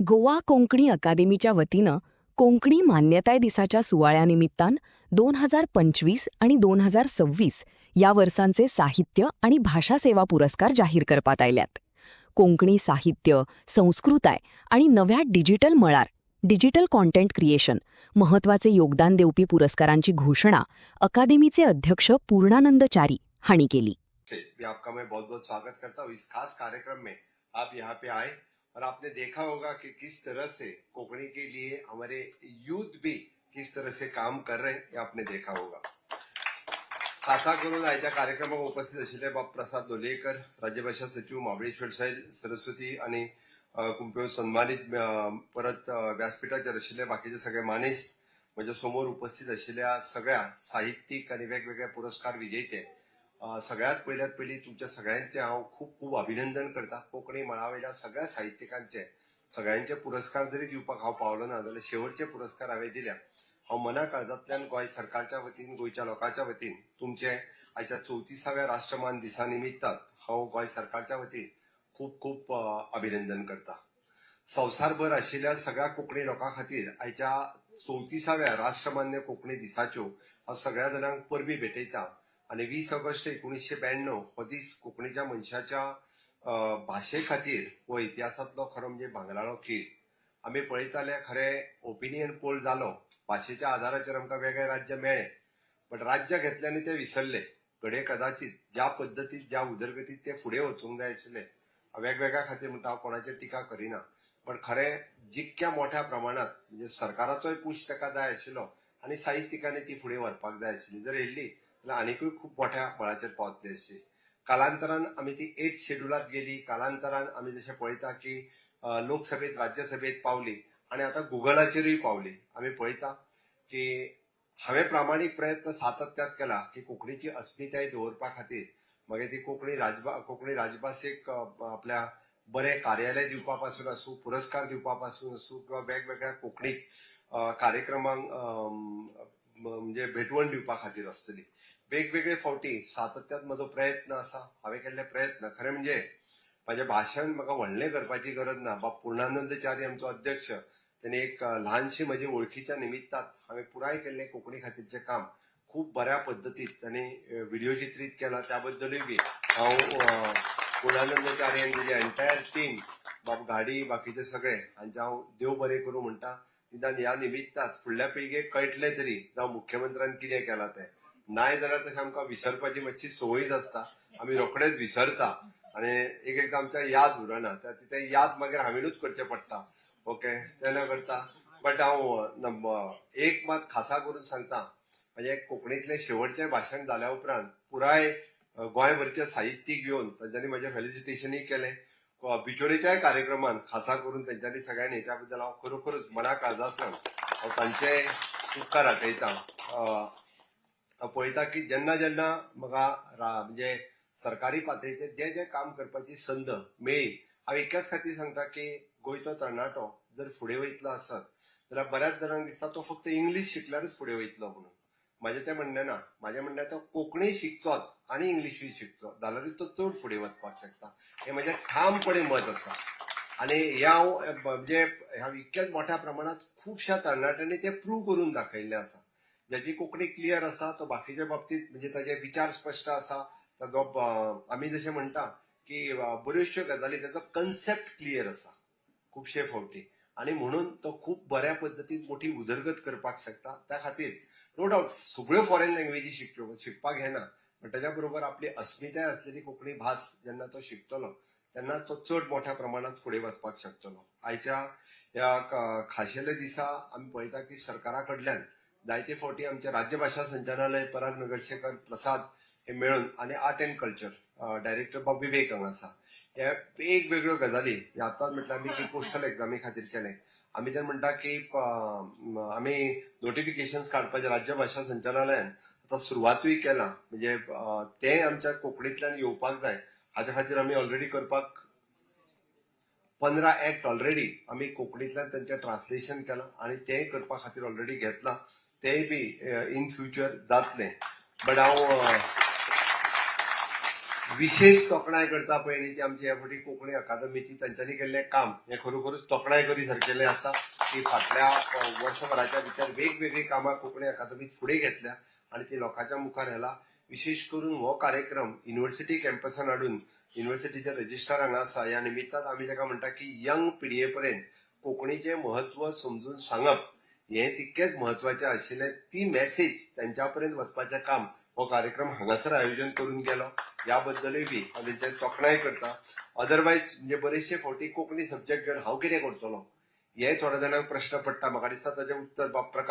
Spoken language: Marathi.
गोवा कोंकणी अकादमीच्या वतीनं कोंकणी मान्यताय दिसाच्या सुवाळ्यानिमित्तान 2025 आणि 2026 या वर्सांचे साहित्य आणि भाषा सेवा पुरस्कार जाहीर करपात आयल्यात. कोंकणी साहित्य, संस्कृताय आणि नव्या डिजिटल मळार डिजिटल कॉन्टेंट क्रिएशन महत्वाचे योगदान देवपी पुरस्कारांची घोषणा अकादमीचे अध्यक्ष पूर्णानंद चारी हाणी केली. मैं आपका बहुत बहुत स्वागत करता हूँ इस खास कार्यक्रम में. आप यहाँ पे आए और आपने देखा होगा कि किस तरह से कोंकणी के लिए हमारे यूथ भी किस तरह से काम कर रहे हैं, ये आपने देखा होगा. खासा करून आयच्या कार्यक्रमाक उपस्थित आशिल्ले बाब प्रसाद लोलयेकर, राज्यभाषा सचिव महाबळेश्वर सैल सरस्वती आणि कुंपेव सन्मानित परत व्यासपीठाचेर आशिल्ले बाकीचे सगळे मानेस, म्हणजे समोर उपस्थित आशिल्ल्या सगळ्या साहित्यिक आणि वेगवेगळे पुरस्कार विजेते, सगळ्यात पयली तुमच्या सगळ्यांचे हांव खूप खूप अभिनंदन करता. कोंकणी मळावेल्या सगळ्या साहित्यिकांचे सगळ्यांचे पुरस्कार जरी दिवपाक हांव पावलो ना जाल्यार शेवटचे पुरस्कार हांवें दिल्या. हांव मना काळजांतल्यान गोंय सरकारच्या वतीन, गोंयच्या लोकांच्या वतीन तुमचे आयच्या 34व्या राष्ट्रमान दिसा निमित्तान हांव गोंय सरकारच्या वतीन खूप खूप अभिनंदन करता. संवसारभर आशिल्ल्या सगळ्या कोंकणी लोकां खातीर आयच्या 34व्या राष्ट्रमान्य कोंकणी दिसाच्यो हांव सगळ्या जाणांक परबी भेटयता. आणि 20 ऑगस्ट 1992 हो दीस कोंकणीच्या मनशाच्या भाशे खातीर हो इतिहासातलो खरो म्हणजे भांगराळो खीण. आमी पळयताले खरे ओपिनियन पोल जालो, भाशेच्या आधाराचेर आमकां वेगळे राज्य मेळ्ळे, पण राज्य घेतले आनी ते विसरले. घडये कदाचित ज्या पद्दतीत ज्या उदरगतीत ते फुडें वचूंक जाय आशिल्ले, वेगवेगळ्या खातीर म्हणटा हांव कोणाचेर टिका करिना, पण खरें जितक्या मोठ्या प्रमाणात म्हणजे सरकाराचोय पुश ताका जाय आशिल्लो आनी साहित्यिकांनी ती फुडें व्हरपाक जाय आशिल्ली. जर येयल्ली जाल्यार आनीकूय खूप मोठ्या बळाचेर पावतली आसली. कालांतरान आमी ती 8th शेड्युलात गेली. कालांतरान आमी जशें पळयता की लोकसभेत, राज्यसभेत पावली आणि आता गुगलाचेरूय पावली. आमी पळयता की हांवें प्रामाणीक प्रयत्न सातत्यात केला की कोंकणीची अस्मिताय दवरपा खातीर मागीर ती कोंकणी राजभासेक आपल्या बरें कार्यालय दिवपा पासून आसूं, पुरस्कार दिवपा पासून आसूं किंवा वेगवेगळ्या कोंकणी कार्यक्रमांक म्हणजे भेटवण दिवपा खातीर आसतली. वेगवेगळे फावटी सातत्यात म्हजो प्रयत्न आसा. हांवें केल्ले प्रयत्न खरें म्हणजे म्हाज्या भाशण म्हाका व्हडलें करपाची गरज ना. बाब पूर्णानंद चारी आमचो अध्यक्ष, त्यांनी एक ल्हानशी म्हजी वळखीच्या निमित्तान हांवें पुराय केल्लें कोंकणी खातीरचें काम खूप बऱ्या पद्दतीत तांणी व्हिडिओ चित्रीत केला. त्याबद्दलूय बी हांव पूर्णानंद चारी आनी तेजी एंटायर टीम, बाब गाडी बाकीचे सगळे हांचे हांव देव बरें करूं म्हणटा. निदान ह्या निमित्तान फुडल्या पिळगेक कळटलें तरी जावं मुख्यमंत्र्यान कितें केलां तें. नाय जाल्यार तशें आमकां विसरपाची मातशी संवयच आसता. आमी रोखडेच विसरता आनी एकदां आमच्या याद उरना. ते याद मागीर हांवेनूच करचें पडटा. ओके, तें न करता. बट हांव एक मात खासा करून सांगता, म्हणजे कोंकणीतलें शेवटचें भाशण जाल्या उपरांत पुराय गोंयभरचे साहित्यीक घेवन तांच्यांनी म्हाजें फेलिसिटेशनूय केलें. बिचोलेच्याय कार्यक्रमान खासा करून तेंच्यांनी सगळ्यांनी, त्या बद्दल हांव खरोखरूच मना काळजांतल्यान हांव तांचे उपकार आठयता. पळयता की जेन्ना जेन्ना म्हाका म्हणजे सरकारी पातळीचेर जे जे काम करपाची संद मेळ्ळी, हांव एकाच खातीर सांगता की गोंयचो तरणाटो जर फुडें वयतलो आसत जाल्यार बऱ्याच जाणांक दिसता तो फक्त इंग्लीश शिकल्यारूच फुडें वयतलो म्हणून. म्हाजें तें म्हणणें ना. म्हाजें म्हणणें तो कोंकणी शिकचोच आनी इंग्लिशूय शिकचो जाल्यारूच तो चड फुडें वचपाक शकता. हें म्हजें ठामपणे मत आसा. आनी हें हांव म्हणजे ह्या इतक्याच मोठ्या प्रमाणात खुबश्या तरणाट्यांनी तें प्रूव करून दाखयल्लें आसा. ज्याची कोंकणी क्लियर आसा तो बाकीच्या बाबतीत म्हणजे ताजे विचार स्पश्ट आसा. ताजो आमी जशें म्हणटा की बऱ्योचश्यो गजाली ताजो कन्सेप्ट क्लियर आसा खुबशे फावटी, आनी म्हणून तो खूप बऱ्या पद्दतीन मोठी उदरगत करपाक शकता. त्या खातीर नो डावट सगळ्यो फॉरेन लँग्वेजी शिकपाक हें ना, पण ताच्या बरोबर आपली अस्मिताय आसलेली कोंकणी भास जेन्ना तो शिकतलो तेन्ना तो चड मोठ्या प्रमाणात फुडें वचपाक शकतलो. आयच्या ह्या खाशेल्या दिसा आमी पळयता की सरकारा कडल्यान जायते फावटी आमचे राज्यभाषा संचालनालय, पराग नगरसेवक प्रसाद हे मेळून आनी आर्ट अँड कल्चर डायरेक्टर बाब विवेक हांगा आसा, हे वेगवेगळ्यो गजाली आतांच म्हटल्यार आमी की पोस्टल एक्झामी खातीर केले. आमी तर म्हणटा की आमी नोटिफिकेशन्स काडपाचे राज्यभाषा संचालनालयान आतां सुरवातूय केला. म्हणजे ते आमच्या कोंकणींतल्यान येवपाक जाय हाच्या खातीर आमी ऑलरेडी करपाक 15 ऍक्ट ऑलरेडी आमी कोंकणींतल्यान तेंचें ट्रान्सलेशन केलां आनी तेंय करपा खातीर ऑलरेडी घेतलां. तेय बी इन फ्युचर जातलें. बट हांव विशेष तोखणाय करता पळय न्ही ती आमची ह्या फावटी कोंकणी अकादमीची तांच्यांनी केल्लें काम हें खरोखरूच तोखणाय करी सारकेलें आसा की फाटल्या वर्सभराच्या भितर वेगवेगळी कामां कोंकणी अकादमीत फुडें घेतल्या आनी ती लोकांच्या मुखार येला. विशेष करून हो कार्यक्रम युनिव्हर्सिटी कॅम्पसान हाडून युनिव्हर्सिटीचे रजिस्ट्रार हांगा आसा ह्या निमित्तान आमी जाका म्हणटा की यंग पिढये पर्यंत कोंकणीचें महत्व समजून सांगप हें तितकेच महत्वाचें आशिल्लें. ती मॅसेज त्यांच्या पर्यंत वचपाचें काम हो कार्यक्रम हांगासर आयोजन करून गेलो. ह्या बद्दलूय बी हांव तेंचे तोखणाय करता. अदरवायज म्हणजे बरेचशे फावटी कोंकणी सब्जेक्ट घेवन हांव कितें करतलो हे थोड्या जाणांक प्रश्न पडटा. म्हाका दिसता ताचें उत्तर प्रकाश